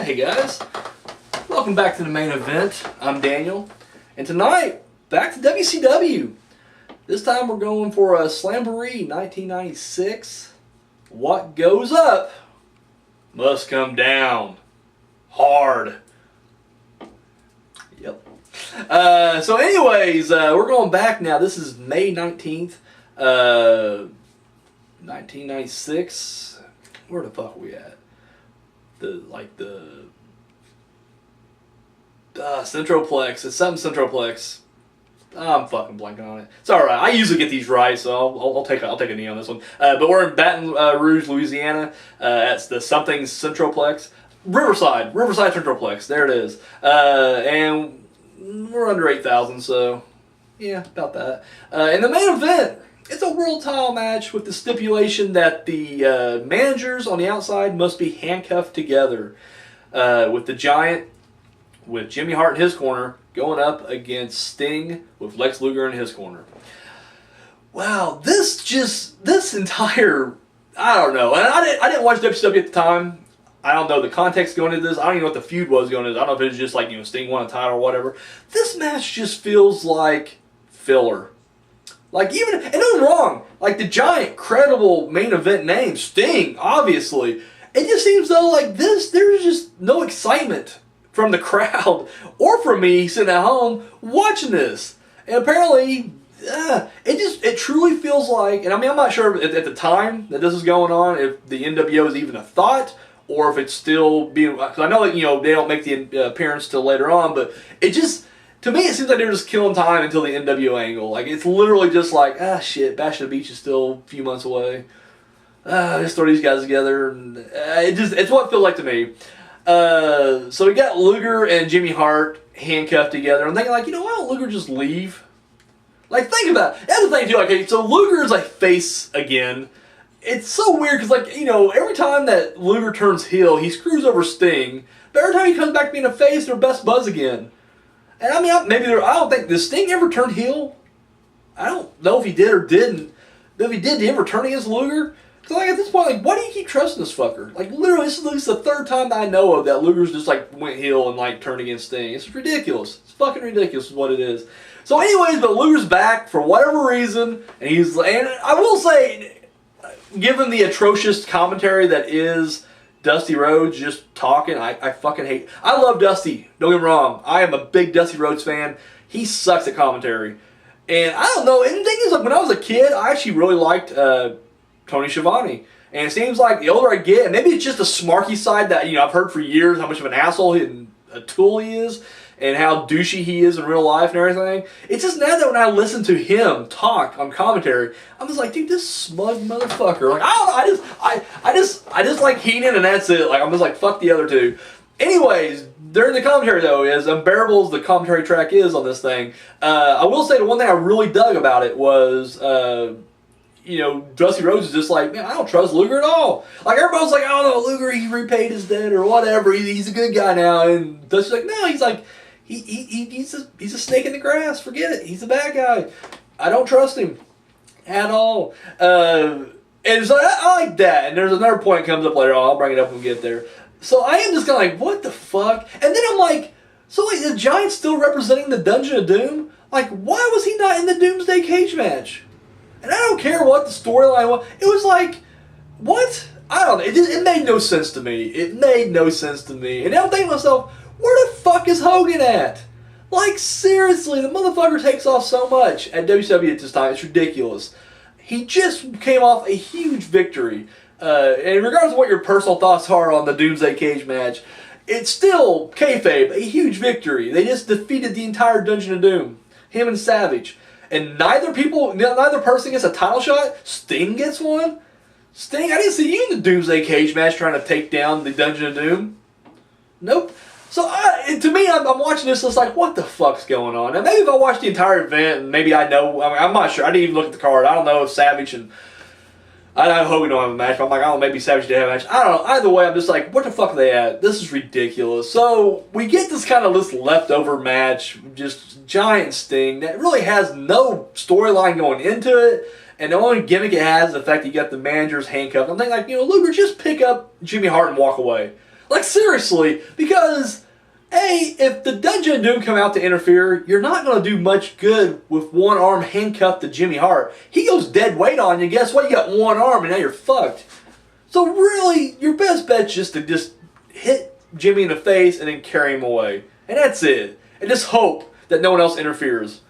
Hey guys, welcome back to the main event. I'm Daniel, and tonight, back to WCW. This time we're going for a Slamboree 1996. What goes up must come down hard. Yep. So anyways, we're going back now. This is May 19th, 1996. Where the fuck are we at? The Centroplex. It's something Centroplex. I'm fucking blanking on it. It's all right. I usually get these right, so I'll take a knee on this one. But we're in Baton Rouge, Louisiana. That's the something Centroplex. Riverside Centroplex. There it is. And we're under 8,000, so yeah, about that. In the main event, it's a world title match with the stipulation that the managers on the outside must be handcuffed together. With the Giant, with Jimmy Hart in his corner, going up against Sting with Lex Luger in his corner. Wow, this entire, I don't know. And I didn't watch WCW at the time. I don't know the context going into this. I don't even know what the feud was going into this. I don't know if it was just like, Sting won a title or whatever. This match just feels like filler. Like, even, and it was wrong. Like, the Giant, credible main event name, Sting, obviously. It just seems though like there's just no excitement from the crowd or from me sitting at home watching this. And apparently, it truly feels like, and I mean, I'm not sure at the time that this is going on, if the NWO is even a thought, or if it's still being, because I know that, they don't make the appearance till later on, but it just, to me, it seems like they're just killing time until the NWO angle. Like, it's literally just like, shit, Bash at the Beach is still a few months away. Just throw these guys together. And, it's what it feels like to me. So we got Luger and Jimmy Hart handcuffed together. I'm thinking, like, why don't Luger just leave? Like, think about it. That's the thing, too. Like, so Luger is, like, face again. It's so weird because, like, every time that Luger turns heel, he screws over Sting. But every time he comes back being a face, they're best buds again. And I mean, I don't think, did Sting ever turn heel? I don't know if he did or didn't. But if he did he ever turn against Luger? Because like, at this point, like, why do you keep trusting this fucker? Like, literally, this is at least the third time that I know of that Luger's just like went heel and like turned against Sting. It's ridiculous. It's fucking ridiculous is what it is. So anyways, but Luger's back for whatever reason. And I will say, given the atrocious commentary that is Dusty Rhodes just talking, I fucking hate. I love Dusty. Don't get me wrong. I am a big Dusty Rhodes fan. He sucks at commentary, and I don't know. And the thing is, like, when I was a kid, I actually really liked Tony Schiavone. And it seems like the older I get, and maybe it's just the smarky side that I've heard for years how much of an asshole and a tool he is, and how douchey he is in real life and everything. It's just now that when I listen to him talk on commentary, I'm just like, dude, this smug motherfucker. Like, I don't know, I just like Heenan, and that's it. Like, I'm just like, fuck the other two. Anyways, during the commentary though, as unbearable as the commentary track is on this thing, I will say the one thing I really dug about it was, Dusty Rhodes is just like, man, I don't trust Luger at all. Like, everybody's like, oh no, Luger, he repaid his debt or whatever. He's a good guy now. And Dusty's like, no, he's like, he's a snake in the grass. Forget it. He's a bad guy. I don't trust him at all. And so I like that. And there's another point that comes up later on. I'll bring it up when we get there. So I am just kind of like, what the fuck? And then I'm like, so like the Giant's still representing the Dungeon of Doom? Like, why was he not in the Doomsday Cage match? And I don't care what the storyline was. It was like, what? I don't know. It made no sense to me. It made no sense to me. And I'm thinking to myself, where the fuck is Hogan at? Like, seriously, the motherfucker takes off so much at WCW at this time. It's ridiculous. He just came off a huge victory. And regardless of what your personal thoughts are on the Doomsday Cage match, it's still kayfabe, a huge victory. They just defeated the entire Dungeon of Doom. Him and Savage. And neither person gets a title shot. Sting gets one. Sting, I didn't see you in the Doomsday Cage match trying to take down the Dungeon of Doom. Nope. So to me, I'm watching this. It's like, what the fuck's going on? And maybe if I watch the entire event, and maybe I know. I mean, I'm not sure. I didn't even look at the card. I don't know if Savage and I know Hogan don't have a match. But I'm like, oh, maybe Savage did have a match. I don't know. Either way, I'm just like, what the fuck are they at? This is ridiculous. So we get this kind of this leftover match, just Giant Sting that really has no storyline going into it. And the only gimmick it has is the fact that you got the manager's handcuffed. I'm thinking, like, Luger, just pick up Jimmy Hart and walk away. Like, seriously, because, A, if the Dungeon of Doom come out to interfere, you're not going to do much good with one arm handcuffed to Jimmy Hart. He goes dead weight on you, guess what? You got one arm and now you're fucked. So really, your best bet is just to hit Jimmy in the face and then carry him away. And that's it. And just hope that no one else interferes.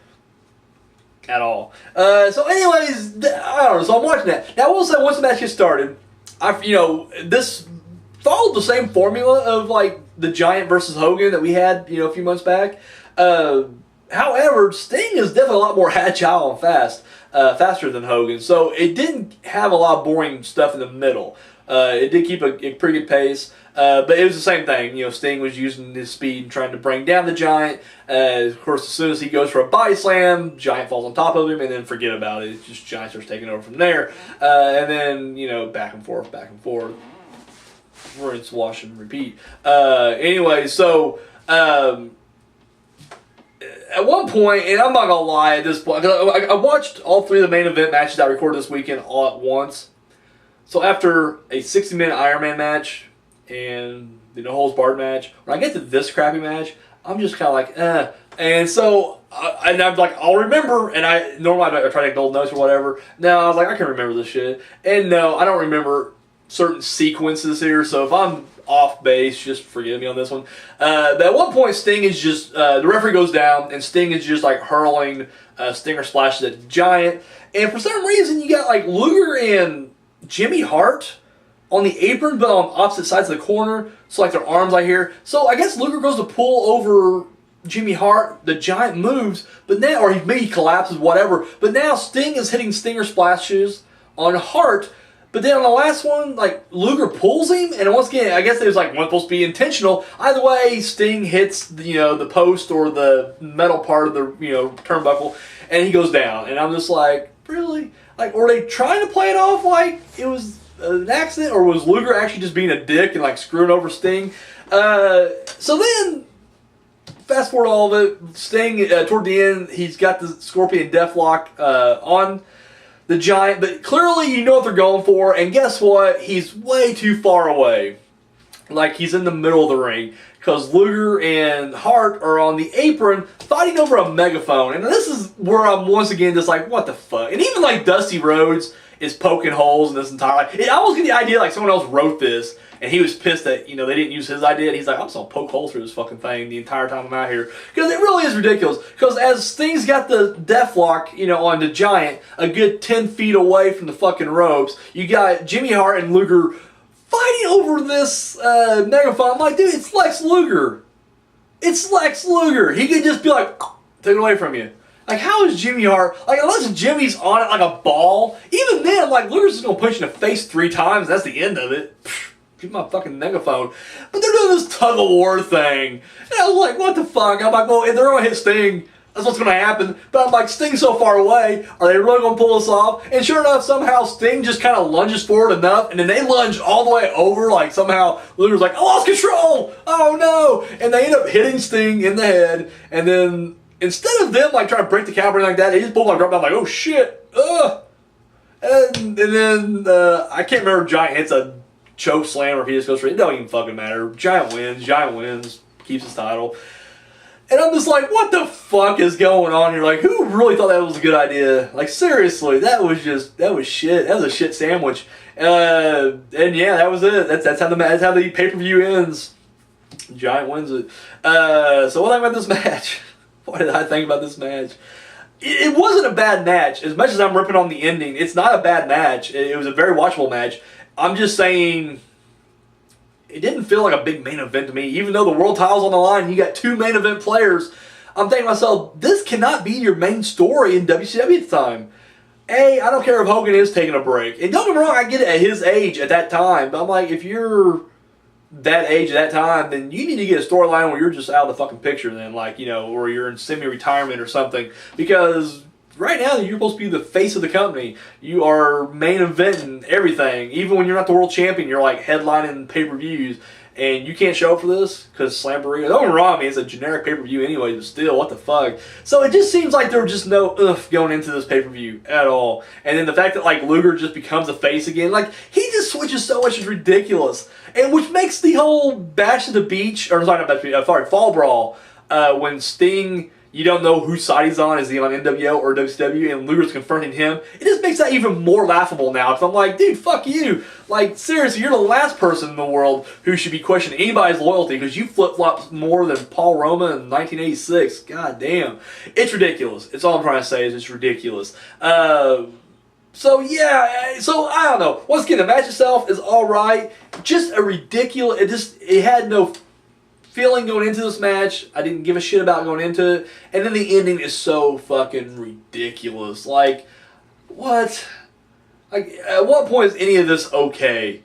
At all. So anyways, I don't know, so I'm watching that. Now I will say, once the match gets started, this followed the same formula of like the Giant versus Hogan that we had, a few months back. However, Sting is definitely a lot more agile and faster than Hogan. So it didn't have a lot of boring stuff in the middle. It did keep a pretty good pace. But it was the same thing. Sting was using his speed and trying to bring down the Giant. Of course, as soon as he goes for a body slam, Giant falls on top of him, and then forget about it. It's just Giant starts taking over from there. And then, back and forth. Rinse, wash, and repeat. Anyway, so at one point, and I'm not going to lie at this point, I watched all three of the main event matches I recorded this weekend all at once. So after a 60-minute Iron Man match and the No Holds Barred match, when I get to this crappy match, I'm just kind of like, eh. And so, and I'm like, I'll remember, and normally I try to take gold notes or whatever. No, I was like, I can remember this shit. And no, I don't remember certain sequences here, so if I'm off base, just forgive me on this one. But at one point, Sting is just, the referee goes down, and Sting is just like hurling stinger splashes at the Giant. And for some reason, you got like Luger and Jimmy Hart on the apron, but on opposite sides of the corner, so like their arms I hear. So I guess Luger goes to pull over Jimmy Hart, the Giant moves, but now, or maybe he collapses, whatever, but now Sting is hitting stinger splashes on Hart, but then on the last one, like, Luger pulls him, and once again, I guess it was like, one supposed to be intentional. Either way, Sting hits, the post or the metal part of the, turnbuckle, and he goes down, and I'm just like, really? Like, were they trying to play it off like it was an accident, or was Luger actually just being a dick and like screwing over Sting? So then, fast forward all of it, Sting, toward the end, he's got the Scorpion Deathlock on the Giant, but clearly you know what they're going for, and guess what? He's way too far away. Like, he's in the middle of the ring, because Luger and Hart are on the apron fighting over a megaphone, and this is where I'm once again just like, what the fuck? And even like Dusty Rhodes is poking holes in this entire, I almost get the idea like someone else wrote this, and he was pissed that, they didn't use his idea, and he's like, I'm just gonna poke holes through this fucking thing the entire time I'm out here. Because it really is ridiculous. Because as Sting's got the Deathlock, on the Giant, a good 10 feet away from the fucking ropes, you got Jimmy Hart and Luger fighting over this megaphone. I'm like, dude, it's Lex Luger. It's Lex Luger. He could just be like, take it away from you. Like, how is Jimmy Hart, like, unless Jimmy's on it like a ball, even then, like, Luger's just gonna punch you in the face 3 times, that's the end of it. Keep my fucking megaphone. But they're doing this tug of war thing. And I was like, what the fuck? I'm like, well, if they're gonna hit Sting, that's what's gonna happen. But I'm like, Sting's so far away, are they really gonna pull this off? And sure enough, somehow Sting just kind of lunges forward enough, and then they lunge all the way over, like somehow Luger's like, I lost control! Oh no! And they end up hitting Sting in the head, and then instead of them like trying to break the cow or anything like that, they just pull my drop down like, oh shit! Ugh! And then I can't remember if Giant hits a choke slam or if he just goes for it. It don't even fucking matter. Giant wins, keeps his title. And I'm just like, what the fuck is going on here? Like, who really thought that was a good idea? Like, seriously, that was shit. That was a shit sandwich. And yeah, that was it. That's how the pay-per-view ends. Giant wins it. So what do I think about this match? What did I think about this match? It wasn't a bad match. As much as I'm ripping on the ending, it's not a bad match. It was a very watchable match. I'm just saying, it didn't feel like a big main event to me. Even though the world title's on the line, you got 2 main event players. I'm thinking to myself, this cannot be your main story in WCW at the time. I don't care if Hogan is taking a break. And don't get me wrong, I get it at his age at that time. But I'm like, if you're that age at that time, then you need to get a storyline where you're just out of the fucking picture then. Like, or you're in semi-retirement or something. Because right now, you're supposed to be the face of the company. You are main eventing everything. Even when you're not the world champion, you're like headlining pay-per-views. And you can't show up for this because Slamboree. Don't get me wrong, it's a generic pay-per-view anyway, but still, what the fuck? So it just seems like there was just no oomph going into this pay-per-view at all. And then the fact that like Luger just becomes a face again, like he just just switches so much, it's ridiculous. And which makes the whole Bash at the Beach, or sorry, not Bash at the Beach, sorry, Fall Brawl, when Sting, you don't know whose side he's on, is he on NWO or WCW, and Luger's confronting him, it just makes that even more laughable now, because I'm like, dude, fuck you. Like, seriously, you're the last person in the world who should be questioning anybody's loyalty, because you flip-flopped more than Paul Roma in 1986. God damn. It's ridiculous. It's all I'm trying to say is it's ridiculous. So yeah, so I don't know. Once again, the match itself is alright. Just a ridiculous, it had no feeling going into this match. I didn't give a shit about going into it. And then the ending is so fucking ridiculous. Like, what? Like, at what point is any of this okay?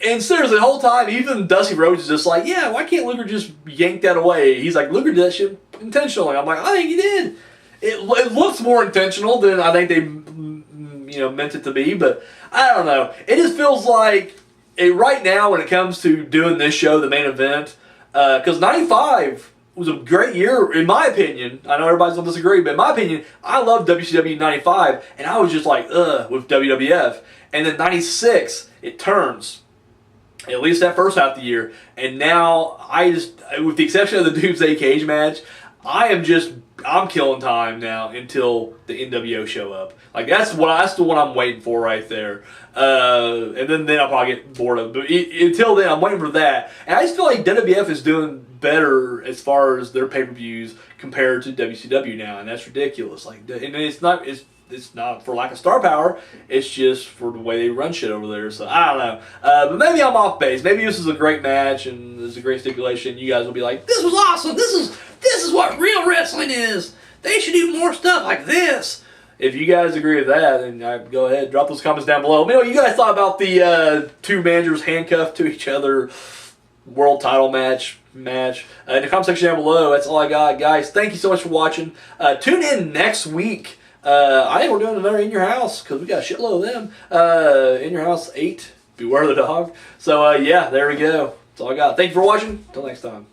And seriously, the whole time, even Dusty Rhodes is just like, yeah, why can't Luger just yank that away? He's like, Luger did that shit intentionally. I'm like, I think he did. It looks more intentional than I think they meant it to be, but I don't know. It just feels like right now when it comes to doing this show, the main event, because 95 was a great year in my opinion. I know everybody's gonna disagree, but in my opinion, I loved WCW 95, and I was just like, with WWF. And then 96, it turns. At least that first half of the year, and now with the exception of the Doomsday Cage match, I'm killing time now until the NWO show up. Like that's the one I'm waiting for right there. And then I'll probably get bored of it. But until then, I'm waiting for that. And I just feel like WWF is doing better as far as their pay-per-views compared to WCW now, and that's ridiculous. Like, and it's not for lack of star power. It's just for the way they run shit over there. So I don't know. But maybe I'm off base. Maybe this is a great match and this is a great stipulation. You guys will be like, "This was awesome. This is what real wrestling is. They should do more stuff like this." If you guys agree with that, then go ahead, drop those comments down below. Let me know what you guys thought about the two managers handcuffed to each other world title match. In the comment section down below. That's all I got, guys. Thank you so much for watching. Tune in next week. I think we're doing another In Your House because we got a shitload of them. In Your House 8, Beware the Dog. So yeah, there we go. That's all I got. Thank you for watching. Until next time.